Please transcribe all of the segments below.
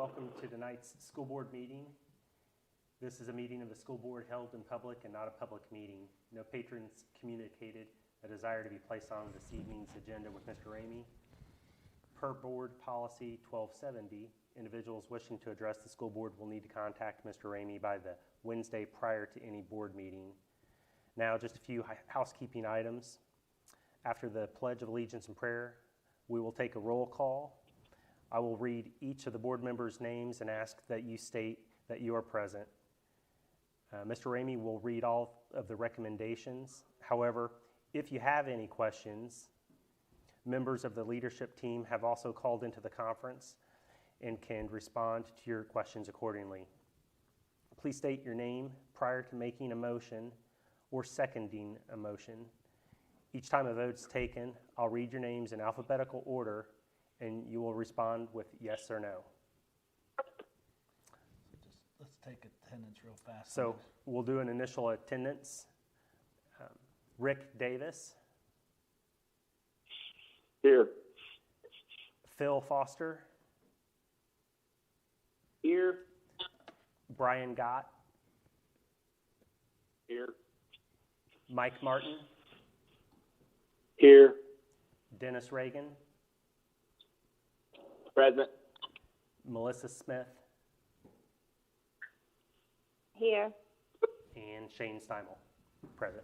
welcome to tonight's school board meeting. This is a meeting of the school board held in public and not a public meeting. No patrons communicated a desire to be placed on this evening's agenda with Mr. Ramey. Per board policy 1270, individuals wishing to address the school board will need to contact Mr. Ramey by the Wednesday prior to any board meeting. Now, just a few housekeeping items. After the Pledge of Allegiance and prayer, we will take a roll call. I will read each of the board members' names and ask that you state that you are present. Mr. Ramey will read all of the recommendations. However, if you have any questions, members of the leadership team have also called into the conference and can respond to your questions accordingly. Please state your name prior to making a motion or seconding a motion. Each time a vote's taken, I'll read your names in alphabetical order and you will respond with yes or no. Let's take attendance real fast. So we'll do an initial attendance. Rick Davis. Here. Phil Foster. Here. Brian Gott. Here. Mike Martin. Here. Dennis Reagan. Present. Melissa Smith. Here. And Shane Steimel, present.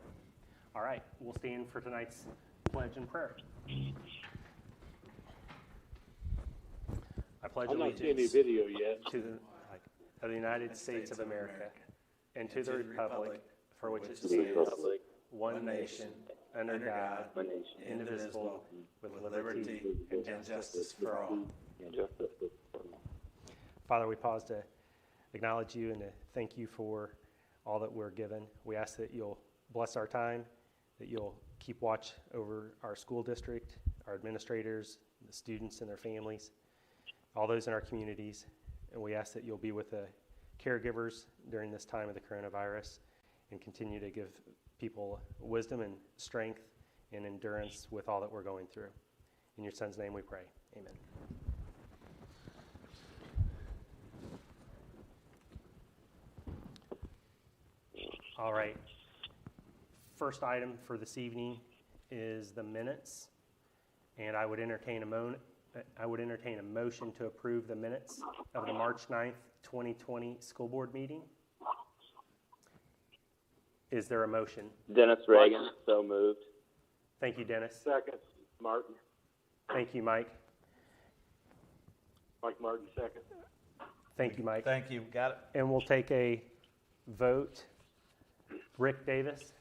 All right, we'll stand for tonight's pledge and prayer. I pledge I'm not seeing any allegiance video yet. to the United States of America and to the republic for which it stands, one nation, under God, indivisible, with liberty and justice for all. Father, we pause to acknowledge you and to thank you for all that we're given. We ask that you'll bless our time, that you'll keep watch over our school district, our administrators, the students and their families, all those in our communities. And we ask that you'll be with the caregivers during this time of the coronavirus and continue to give people wisdom and strength and endurance with all that we're going through. In your son's name we pray. Amen. All right. First item for this evening is the minutes, and I would entertain a motion to approve the minutes of the March 9th, 2020 school board meeting. Is there a motion? Dennis Reagan, so moved. Thank you, Dennis. Second. Martin. Thank you, Mike. Mike Martin, second. Thank you, Mike. Thank you. Got it. And we'll take a vote. Rick Davis.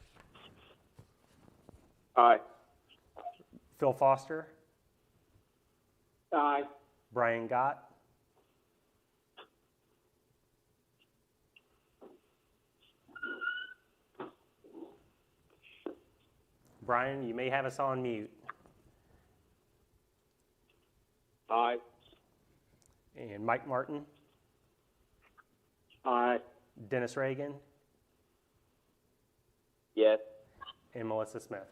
Aye. Phil Foster. Aye. Brian Gott. Brian, you may have us on mute. Aye. And Mike Martin. Aye. Dennis Reagan. Yes. And Melissa Smith.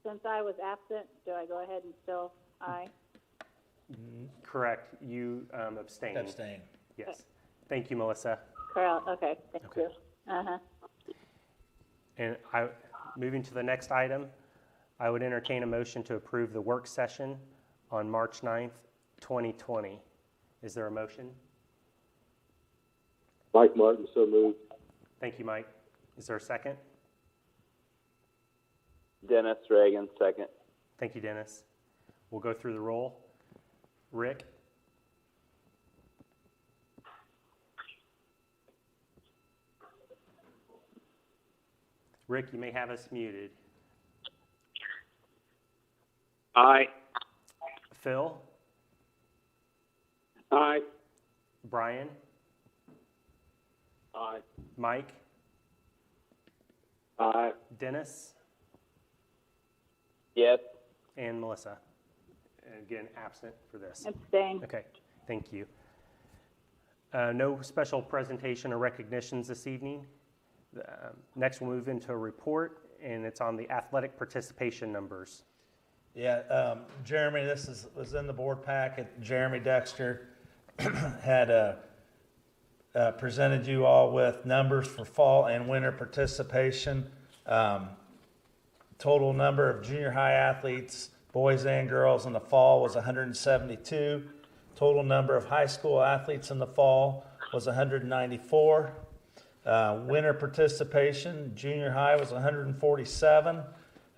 Since I was absent, do I go ahead and still aye? Correct. You abstained. Abstain. Yes. Thank you, Melissa. Correct. Okay, thank Okay. you. Uh-huh. And moving to the next item, I would entertain a motion to approve the work session on March 9th, 2020. Is there a motion? Mike Martin, so moved. Thank you, Mike. Is there a second? Dennis Reagan, second. Thank you, Dennis. We'll go through the roll. Rick? Rick, you may have us muted. Aye. Phil? Aye. Brian? Aye. Mike? Aye. Dennis? Yes. And Melissa? And again, absent for this. Abstain. Okay, thank you. No special presentation or recognitions this evening. Next, we'll move into a report, and it's on the athletic participation numbers. Yeah, Jeremy, was in the board packet. Jeremy Dexter had presented you all with numbers for fall and winter participation. Total number of junior high athletes, boys and girls, in the fall was 172. Total number of high school athletes in the fall was 194. Winter participation, junior high was 147,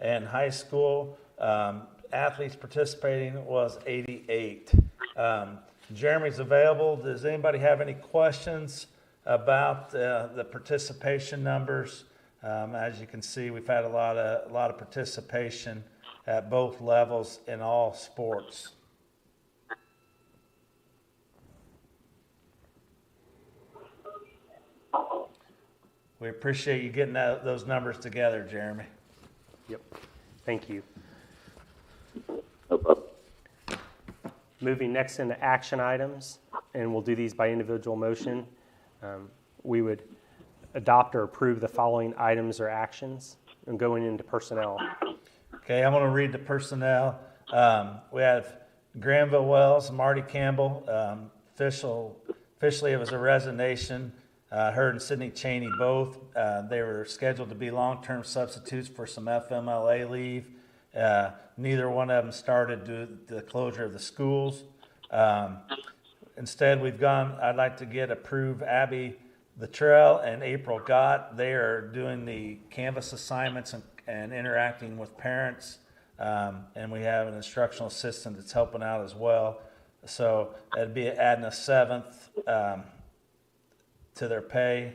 and high school athletes participating was 88. Jeremy's available. Does anybody have any questions about the participation numbers? As you can see, we've had a lot of participation at both levels in all sports. We appreciate you getting those numbers together, Jeremy. Yep. Thank you. No problem. Moving next into action items, and we'll do these by individual motion. We would adopt or approve the following items or actions, and going into personnel. Okay, I'm going to read the personnel. We have Granville Wells, Marty Campbell. Officially, it was a resignation. Her and Sydney Cheney both. They were scheduled to be long-term substitutes for some FMLA leave. Neither one of them started due to the closure of the schools. Instead, I'd like to get approved Abby Luttrell and April Gott. They are doing the Canvas assignments and interacting with parents. And we have an instructional assistant that's helping out as well. So that'd be adding a seventh to their pay,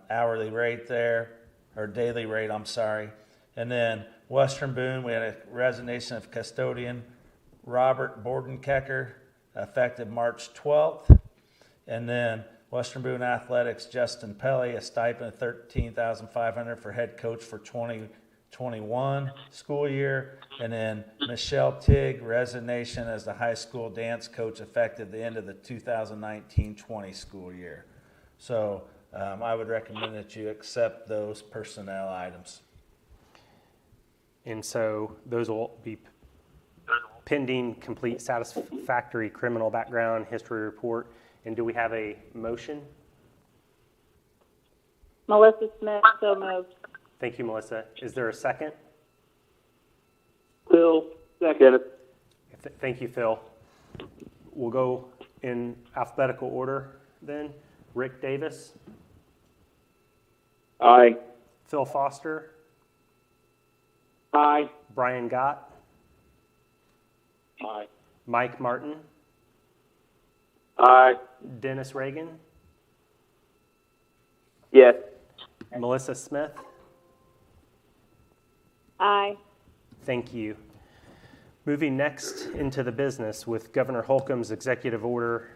hourly rate there, or daily rate, I'm sorry. And then Western Boone, we had a resignation of custodian Robert Bordenkecker, effective March 12th. And then Western Boone Athletics, Justin Pelly, a stipend of $13,500 for head coach for 2021 school year. And then Michelle Tigg, resignation as the high school dance coach, effective the end of the 2019-20 school year. So I would recommend that you accept those personnel items. And so those will be pending complete satisfactory criminal background history report. And do we have a motion? Melissa Smith, so moved. Thank you, Melissa. Is there a second? Phil, second. Thank you, Phil. We'll go in alphabetical order then. Rick Davis, Aye. Phil Foster, Aye. Brian Gott, Aye. Mike Martin, Aye. Dennis Reagan, Yes. Melissa Smith. Aye. Thank you. Moving next into the business with Governor Holcomb's executive order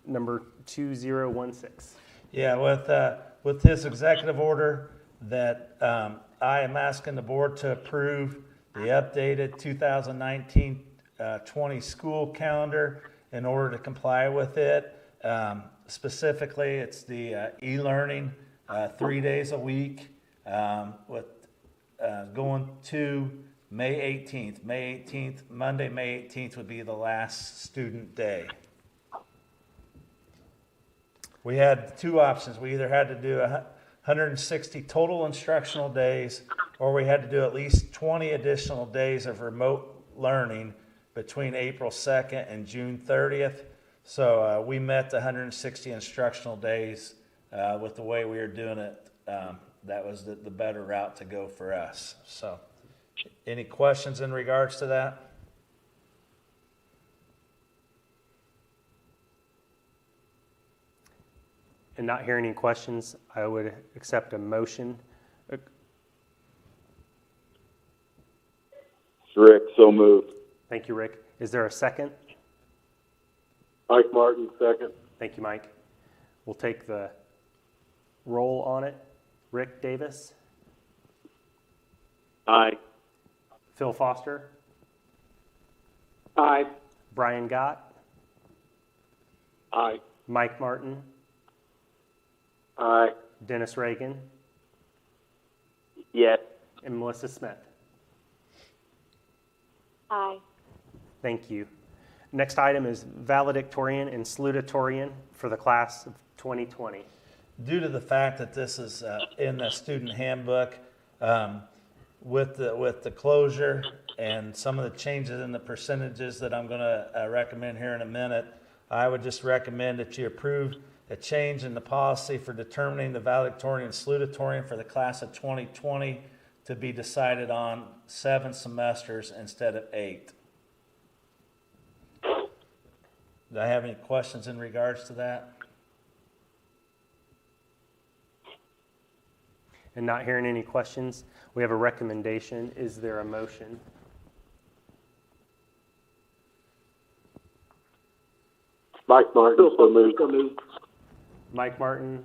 number 2016. Yeah, with his executive order that I am asking the board to approve the updated 2019-20 school calendar in order to comply with it. Specifically, it's the e-learning 3 days a week with going to May 18th. Monday, May 18th would be the last student day. We had two options. We either had to do 160 total instructional days, or we had to do at least 20 additional days of remote learning between April 2nd and June 30th. So we met the 160 instructional days with the way we were doing it. That was the better route to go for us. So any questions in regards to that? And not hearing any questions, I would accept a motion. Rick, so moved. Thank you, Rick. Is there a second? Mike Martin, second. Thank you, Mike. We'll take the roll on it. Rick Davis, Aye. Phil Foster, Aye. Brian Gott, Aye. Mike Martin, Aye. Dennis Reagan, Yes. and Melissa Smith. Aye. Thank you. Next item is valedictorian and salutatorian for the class of 2020. Due to the fact that this is in the student handbook, with the closure and some of the changes in the percentages that I'm going to recommend here in a minute, I would just recommend that you approve a change in the policy for determining the valedictorian and salutatorian for the class of 2020 to be decided on 7 semesters instead of 8. Do I have any questions in regards to that? And not hearing any questions, we have a recommendation. Is there a motion? Mike Martin, so moved. Mike Martin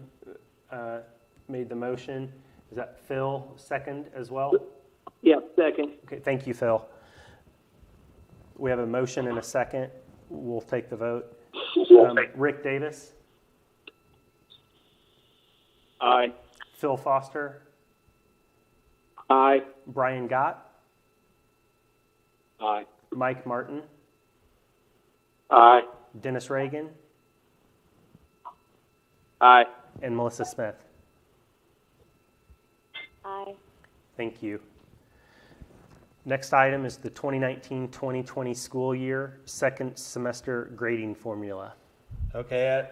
made the motion. Is that Phil second as well? Yeah, second. Okay, thank you, Phil. We have a motion and a second. We'll take the vote. Rick Davis, Aye. Phil Foster, Aye. Brian Gott, Aye. Mike Martin, Aye. Dennis Reagan, Aye. and Melissa Smith. Aye. Thank you. Next item is the 2019-2020 school year, second semester grading formula. Okay,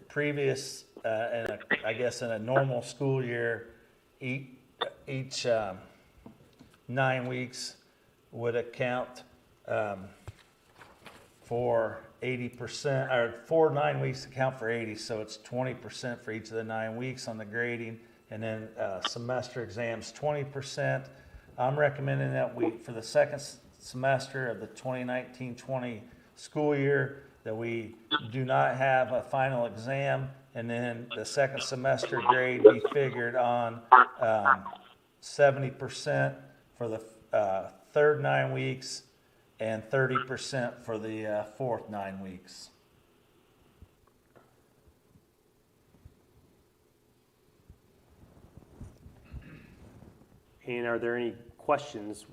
previous, I guess in a normal school year, each 9 weeks would account for 80%, or 4 9 weeks account for 80, so it's 20% for each of the 9 weeks on the grading, and then semester exams 20%. I'm recommending that for the second semester of the 2019-20 school year, that we do not have a final exam, and then the second semester grade be figured on 70% for the third 9 weeks and 30% for the fourth 9 weeks. And are there any questions?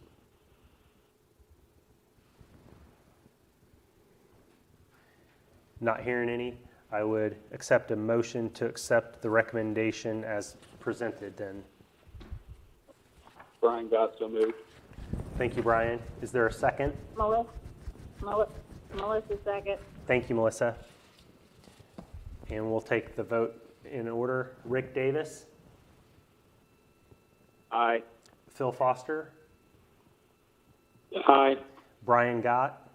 Not hearing any, I would accept a motion to accept the recommendation as presented then. Brian Gott, so moved. Thank you, Brian. Is there a second? Melissa second. Thank you, Melissa. And we'll take the vote in order. Rick Davis, Aye. Phil Foster, Aye. Brian Gott,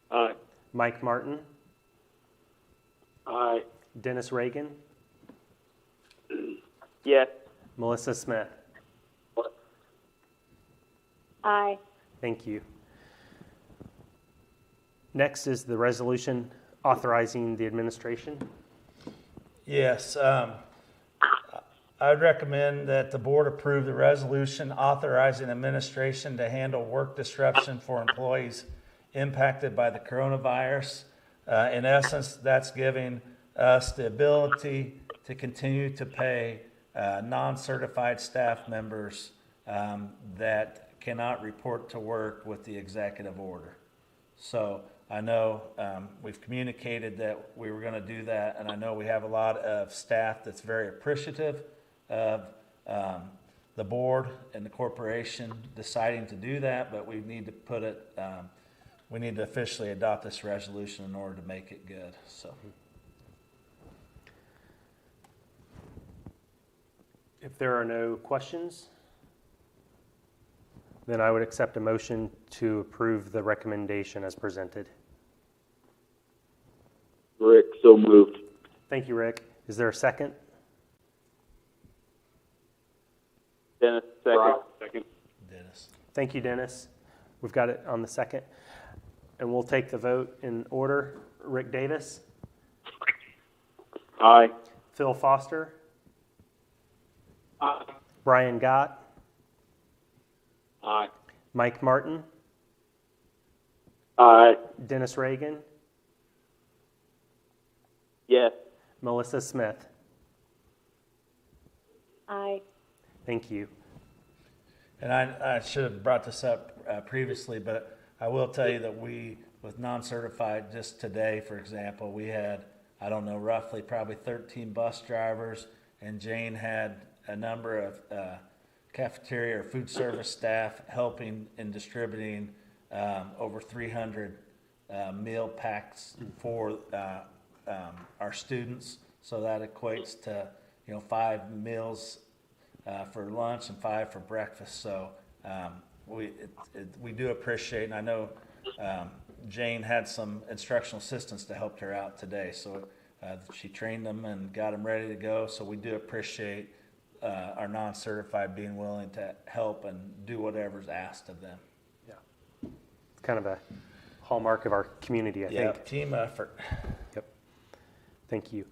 Aye. Mike Martin, Aye. Dennis Reagan, Yes. Melissa Smith. Aye. Thank you. Next is the resolution authorizing the administration. Yes, I would recommend that the board approve the resolution authorizing administration to handle work disruption for employees impacted by the coronavirus. In essence, that's giving us the ability to continue to pay non-certified staff members that cannot report to work with the executive order. So I know we've communicated that we were going to do that, and I know we have a lot of staff that's very appreciative of the board and the corporation deciding to do that, but we need to put it, we need to officially adopt this resolution in order to make it good. So, If there are no questions, then I would accept a motion to approve the recommendation as presented. Rick, so moved. Thank you, Rick. Is there a second? Dennis, second. Dennis. Thank you, Dennis. We've got it on the second. And we'll take the vote in order. Rick Davis, Aye. Phil Foster, Aye. Brian Gott, Aye. Mike Martin, Aye. Dennis Reagan, Yes. Melissa Smith. Aye. Thank you. And I should have brought this up previously, but I will tell you that with non-certified, just today, for example, we had, I don't know, roughly probably 13 bus drivers, and Jane had a number of cafeteria or food service staff helping in distributing over 300 meal packs for our students. So that equates to 5 meals for lunch and 5 for breakfast. So we do appreciate, and I know Jane had some instructional assistants to help her out today. So she trained them and got them ready to go. So we do appreciate our non-certified being willing to help and do whatever's asked of them. Yeah. It's kind of a hallmark of our community, I think. Team effort. Yep. Thank you.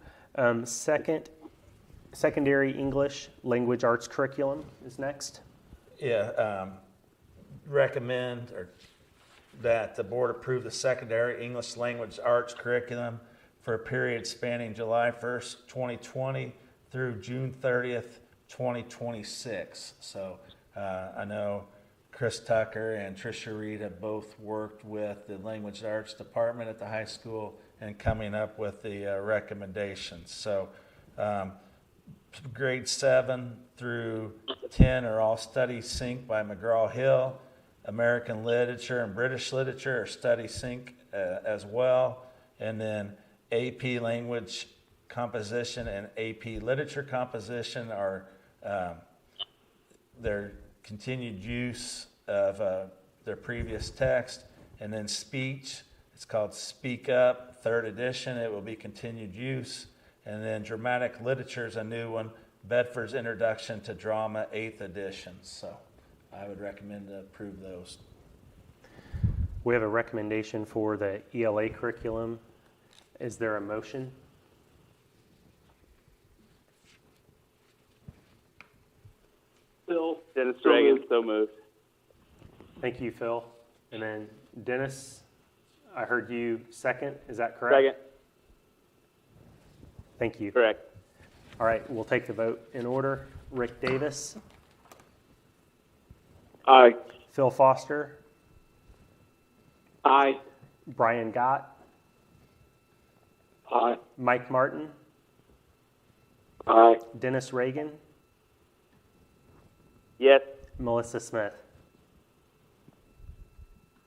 Secondary English Language Arts Curriculum is next. Recommend that the board approve the secondary English language arts curriculum for a period spanning July 1st, 2020 through June 30th, 2026. So I know Chris Tucker and Tricia Reed have both worked with the language arts department at the high school and coming up with the recommendations. So grade 7 through 10 are all study sync by McGraw-Hill. American literature and British literature are study sync as well. And then AP language composition and AP literature composition are their continued use of their previous text. And then speech, it's called Speak Up, 3rd edition. It will be continued use. And then dramatic literature is a new one, Bedford's Introduction to Drama, 8th edition. So I would recommend to approve those. We have a recommendation for the ELA curriculum. Is there a motion? Phil. Dennis Reagan, so moved. Thank you, Phil. And then Dennis, I heard you second. Is that correct? Second. Thank you. Correct. All right, we'll take the vote in order. Rick Davis, Aye. Phil Foster, Aye. Brian Gott, Aye. Mike Martin, Aye. Dennis Reagan, Yes. Melissa Smith.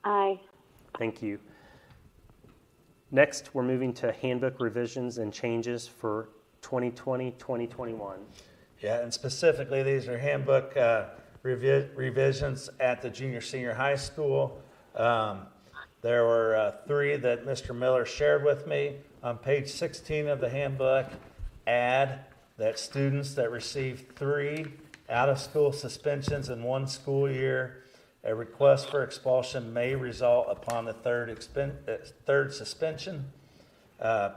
Aye. Thank you. Next, we're moving to handbook revisions and changes for 2020-2021. Yeah, and specifically, these are handbook revisions at the junior senior high school. There were 3 that Mr. Miller shared with me. On page 16 of the handbook, add that students that receive 3 out-of-school suspensions in 1 school year, a request for expulsion may result upon the 3rd suspension.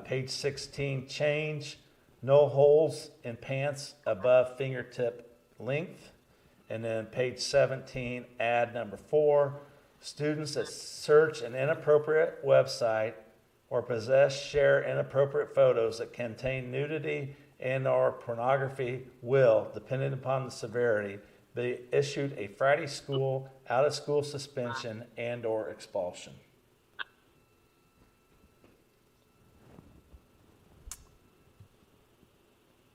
Page 16, change, no holes in pants above fingertip length. And then page 17, add number 4, students that search an inappropriate website or possess, share inappropriate photos that contain nudity and or pornography will, depending upon the severity, be issued a Friday school, out-of-school suspension and or expulsion.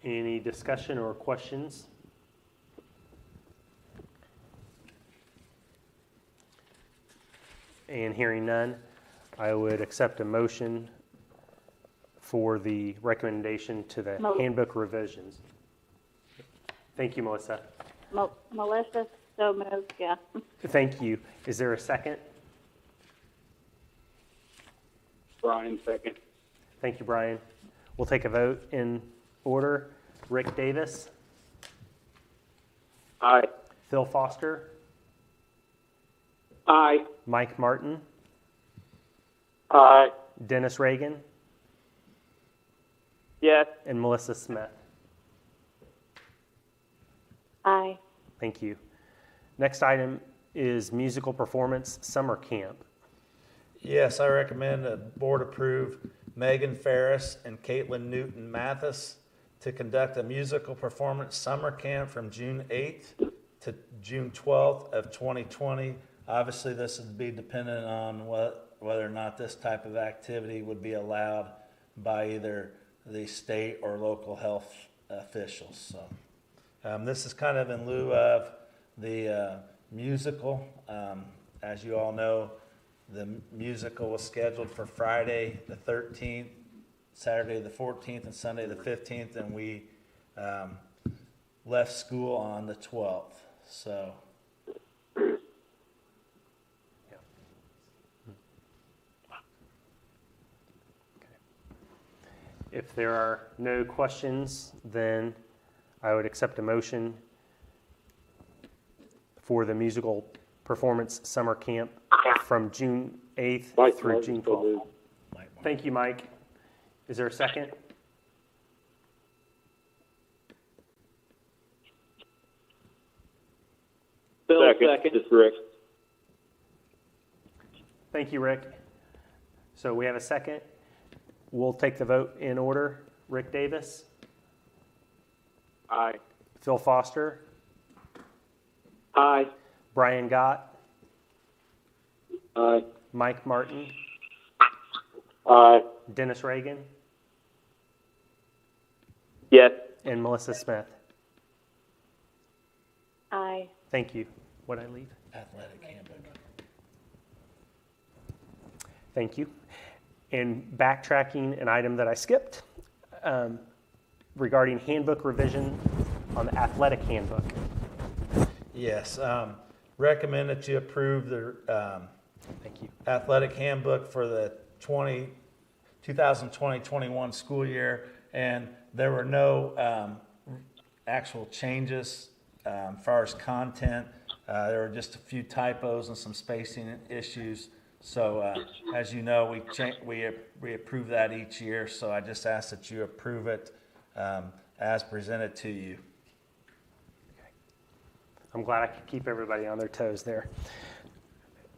Any discussion or questions? And hearing none, I would accept a motion for the recommendation to the handbook revisions. Thank you, Melissa. Melissa, so moved, yeah. Thank you. Is there a second? Brian, second. Thank you, Brian. We'll take a vote in order. Rick Davis, Aye. Phil Foster, Aye. Mike Martin, Aye. Dennis Reagan, Yes. and Melissa Smith. Aye. Thank you. Next item is musical performance summer camp. Yes, I recommend the board approve Megan Ferris and Caitlin Newton Mathis to conduct a musical performance summer camp from June 8th to June 12th of 2020. Obviously, this would be dependent on whether or not this type of activity would be allowed by either the state or local health officials. So this is kind of in lieu of the musical. As you all know, the musical was scheduled for Friday the 13th, Saturday the 14th, and Sunday the 15th, and we left school on the 12th. So If there are no questions, then I would accept a motion for the musical performance summer camp from June 8th Mike, through motion June so 12th. moved. Thank you, Mike. Is there a second? Phil, second. Just Rick. Thank you, Rick. So we have a second. We'll take the vote in order. Rick Davis, Aye. Phil Foster, Aye. Brian Gott, Aye. Mike Martin, Aye. Dennis Reagan, Yes. and Melissa Smith. Aye. Thank you. What'd I leave? athletic handbook. Thank you. And backtracking an item that I skipped regarding handbook revision on the athletic handbook. Yes, recommend that you approve the Thank you. athletic handbook for the 2020-21 school year, and there were no actual changes as far as content. There were just a few typos and some spacing issues. So as you know, we approve that each year, so I just ask that you approve it as presented to you. I'm glad I could keep everybody on their toes there.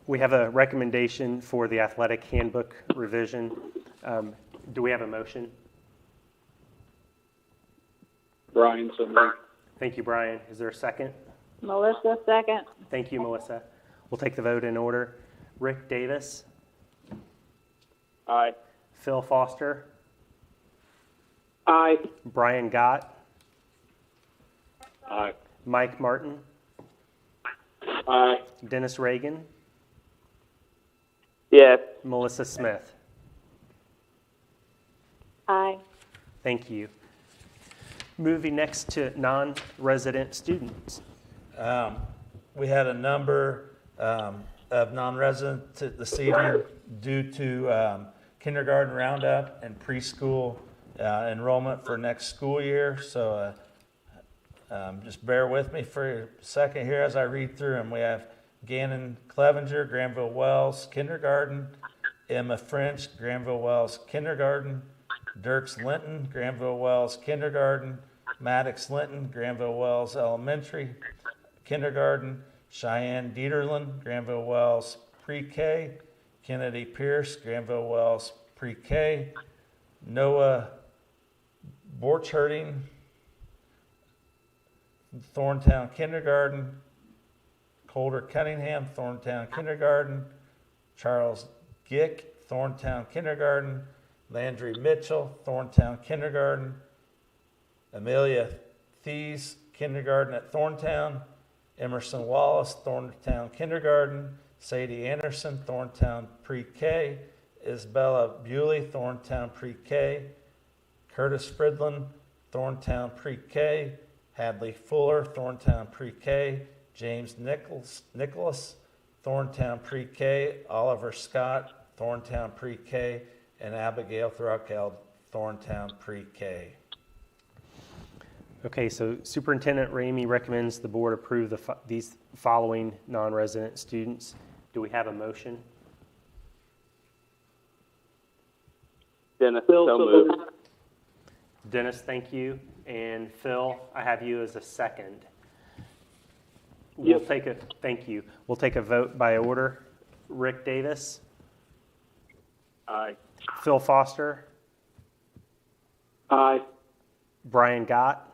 We have a recommendation for the athletic handbook revision. Do we have a motion? Brian, so moved. Thank you, Brian. Is there a second? Melissa, second. Thank you, Melissa. We'll take the vote in order. Rick Davis, Aye. Phil Foster, Aye. Brian Gott, Aye. Mike Martin, Aye. Dennis Reagan, Yes. Melissa Smith. Aye. Thank you. Moving next to non-resident students. We had a number of non-resident this evening due to kindergarten roundup and preschool enrollment for next school year. So just bear with me for a second here as I read through them. We have Gannon Clevenger, Granville Wells Kindergarten, Emma French, Granville Wells Kindergarten, Dirks Linton, Granville Wells Kindergarten, Maddox Linton, Granville Wells Elementary Kindergarten, Cheyenne Dieterlin, Granville Wells Pre-K, Kennedy Pierce, Granville Wells Pre-K, Noah Borcherding, Thorntown Kindergarten, Colder Cunningham, Thorntown Kindergarten, Charles Gick, Thorntown Kindergarten, Landry Mitchell, Thorntown Kindergarten, Amelia Thies, Kindergarten at Thorntown, Emerson Wallace, Thorntown Kindergarten, Sadie Anderson, Thorntown Pre-K, Isabella Bewley, Thorntown Pre-K, Curtis Fridlin, Thorntown Pre-K, Hadley Fuller, Thorntown Pre-K, James Nicholas, Thorntown Pre-K, Oliver Scott, Thorntown Pre-K, and Abigail Thruckeld, Thorntown Pre-K. Okay, so Superintendent Ramey recommends the board approve these following non-resident students. Do we have a motion? Dennis, so moved. Dennis, thank you. And Phil, I have you as a second. Yep. Thank you. We'll take a vote by order. Rick Davis, Aye. Phil Foster, Aye. Brian Gott,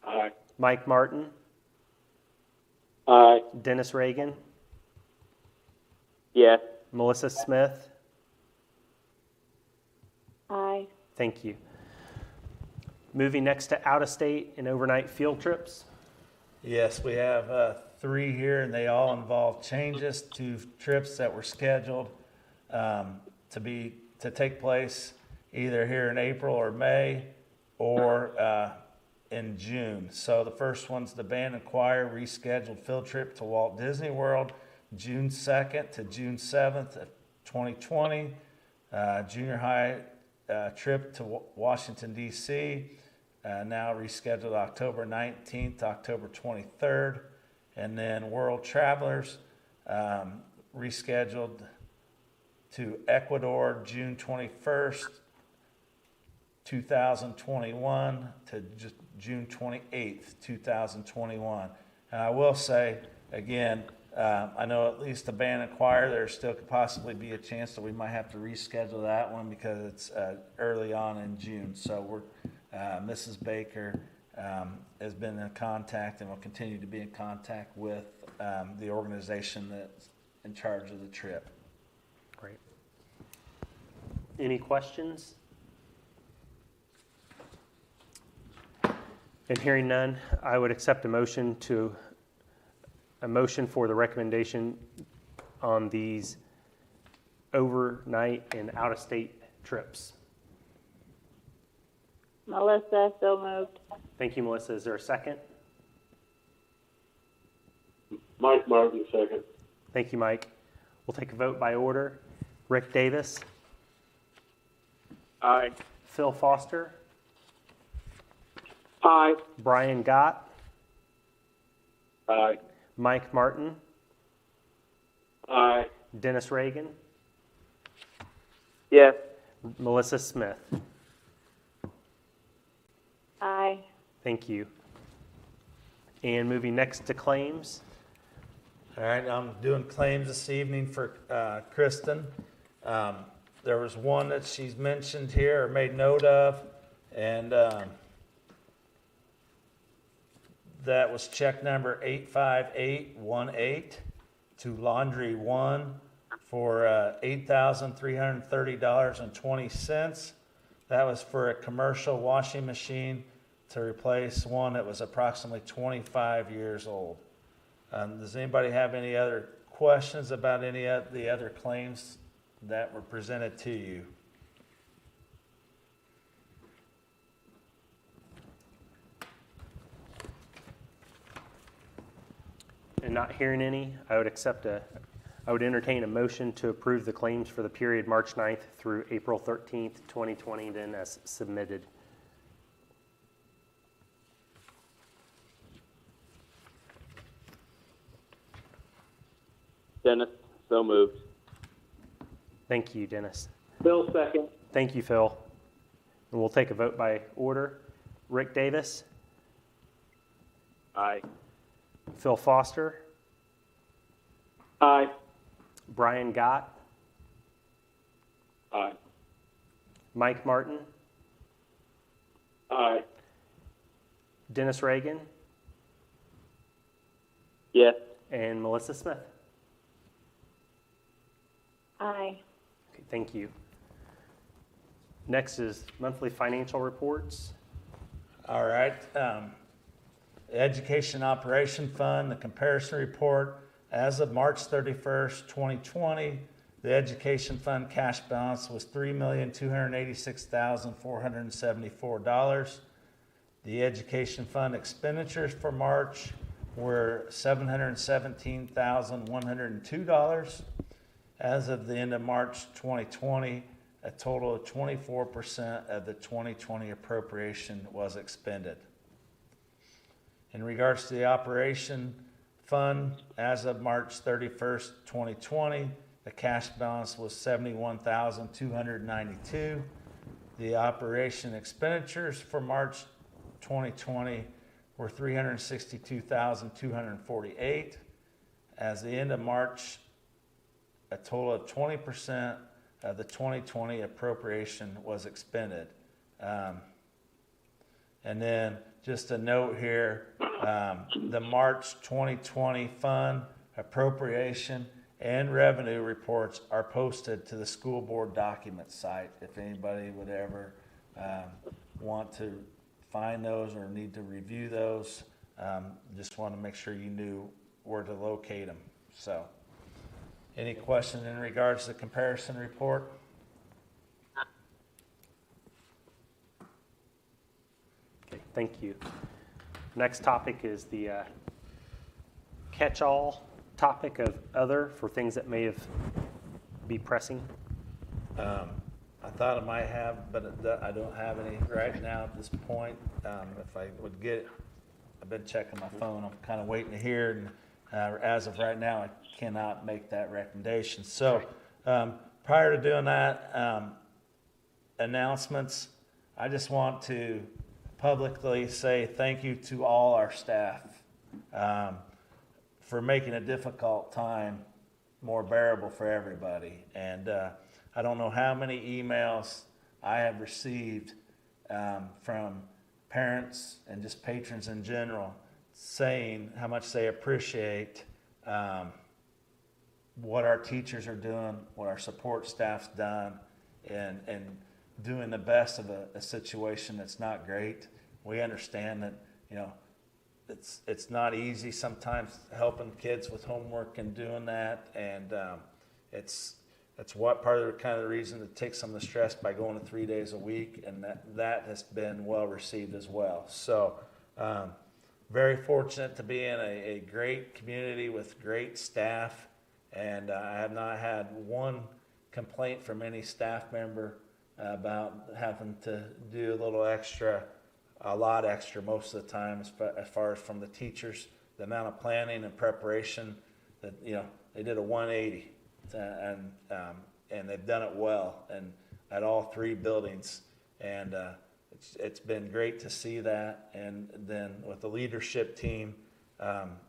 Aye. Mike Martin, Aye. Dennis Reagan, Yes. Melissa Smith. Aye. Thank you. Moving next to out-of-state and overnight field trips. Yes, we have 3 here, and they all involve changes to trips that were scheduled to take place either here in April or May or in June. So the first one's the band and choir rescheduled field trip to Walt Disney World, June 2nd to June 7th of 2020. Junior high trip to Washington, D.C., now rescheduled October 19th to October 23rd. And then World Travelers rescheduled to Ecuador, June 21st, 2021 to June 28th, 2021. And I will say, again, I know at least the band and choir, there still could possibly be a chance that we might have to reschedule that one because it's early on in June. So Mrs. Baker has been in contact and will continue to be in contact with the organization that's in charge of the trip. Great. Any questions? And hearing none, I would accept a motion for the recommendation on these overnight and out-of-state trips. Melissa, so moved. Thank you, Melissa. Is there a second? Mike Martin, second. Thank you, Mike. We'll take a vote by order. Rick Davis, Aye. Phil Foster, Aye. Brian Gott, Aye. Mike Martin, Aye. Dennis Reagan, Yes. Melissa Smith. Aye. Thank you. And moving next to claims. All right, I'm doing claims this evening for Kristen. There was one that she's mentioned here or made note of, and that was check number 85818 to Laundry One for $8,330.20. That was for a commercial washing machine to replace one that was approximately 25 years old. Does anybody have any other questions about any of the other claims that were presented to you? And not hearing any, I would entertain a motion to approve the claims for the period March 9th through April 13th, 2020, then as submitted. Dennis, so moved. Thank you, Dennis. Bill, second. Thank you, Phil. And we'll take a vote by order. Rick Davis, Aye. Phil Foster, Aye. Brian Gott, Aye. Mike Martin, Aye. Dennis Reagan, Yes. and Melissa Smith. Aye. Okay, thank you. Next is monthly financial reports. All right. The Education Operation Fund, the comparison report. As of March 31st, 2020, the Education Fund cash balance was $3,286,474. The Education Fund expenditures for March were $717,102. As of the end of March 2020, a total of 24% of the 2020 appropriation was expended. In regards to the operation fund, as of March 31st, 2020, the cash balance was $71,292. The operation expenditures for March 2020 were $362,248. As the end of March, a total of 20% of the 2020 appropriation was expended. And then just a note here, The March 2020 fund appropriation and revenue reports are posted to the school board document site. If anybody would ever want to find those or need to review those, just want to make sure you knew where to locate them. So, any questions in regards to the comparison report? Okay, thank you. Next topic is the catch-all topic of other for things that may be pressing. I thought I might have, but I don't have any right now at this point. If I would get it, I've been checking my phone. I'm kind of waiting to hear, and as of right now, I cannot make that recommendation. So prior to doing that, announcements, I just want to publicly say thank you to all our staff for making a difficult time more bearable for everybody. And I don't know how many emails I have received from parents and just patrons in general saying how much they appreciate what our teachers are doing, what our support staff's done, and doing the best of a situation that's not great. We understand that, you know, it's not easy sometimes helping kids with homework and doing that, and it's what part of the kind of the reason to take some of the stress by going to 3 days a week, and that has been well received as well. So very fortunate to be in a great community with great staff, and I have not had one complaint from any staff member about having to do a lot extra most of the time as far as from the teachers, the amount of planning and preparation that, you know, they did a 180 and they've done it well and at all three buildings, and it's been great to see that. And then with the leadership team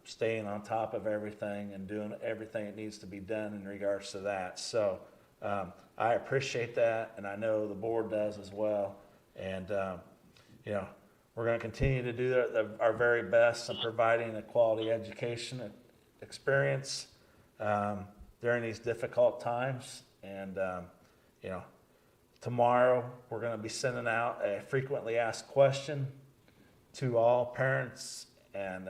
staying on top of everything and doing everything that needs to be done in regards to that. So I appreciate that, and I know the board does as well. And you know, we're going to continue to do our very best in providing a quality education experience during these difficult times. And you know, tomorrow we're going to be sending out a frequently asked question to all parents and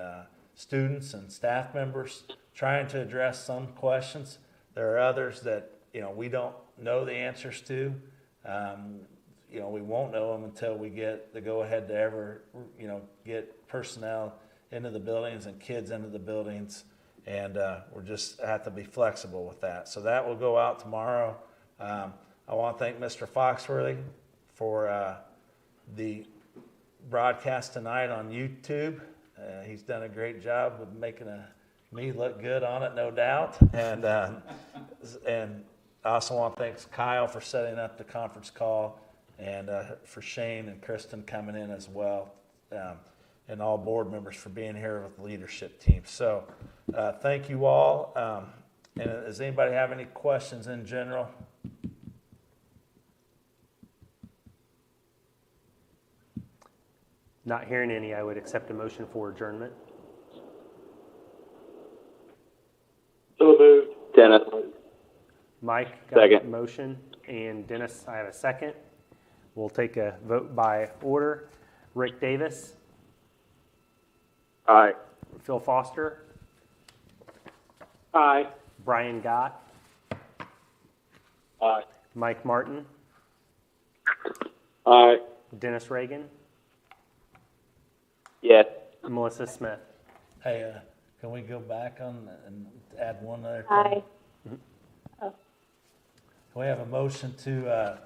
students and staff members, trying to address some questions. There are others that, you know, we don't know the answers to. You know, we won't know them until we get the go-ahead to ever, you know, get personnel into the buildings and kids into the buildings. And we're just have to be flexible with that. So that will go out tomorrow. I want to thank Mr. Foxworthy for the broadcast tonight on YouTube. He's done a great job with making me look good on it, no doubt. And I also want to thank Kyle for setting up the conference call, and for Shane and Kristen coming in as well, and all board members for being here with the leadership team. So thank you all. And does anybody have any questions in general? Not hearing any, I would accept a motion for adjournment. So moved. Dennis. Mike got a Second. motion, and Dennis, I have a second. We'll take a vote by order. Rick Davis, Aye. Phil Foster, Aye. Brian Gott, Aye. Mike Martin, Aye. Dennis Reagan, Yes. and Melissa Smith. Hey, can we go back on and add one other thing? Aye. Can we have a motion to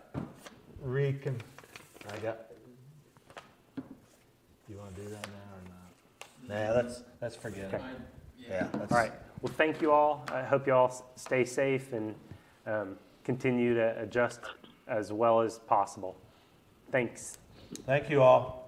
you want to do that now or not? Nah, let's forget it. Yeah. All right. Well, thank you all. I hope you all stay safe and continue to adjust as well as possible. Thanks. Thank you all.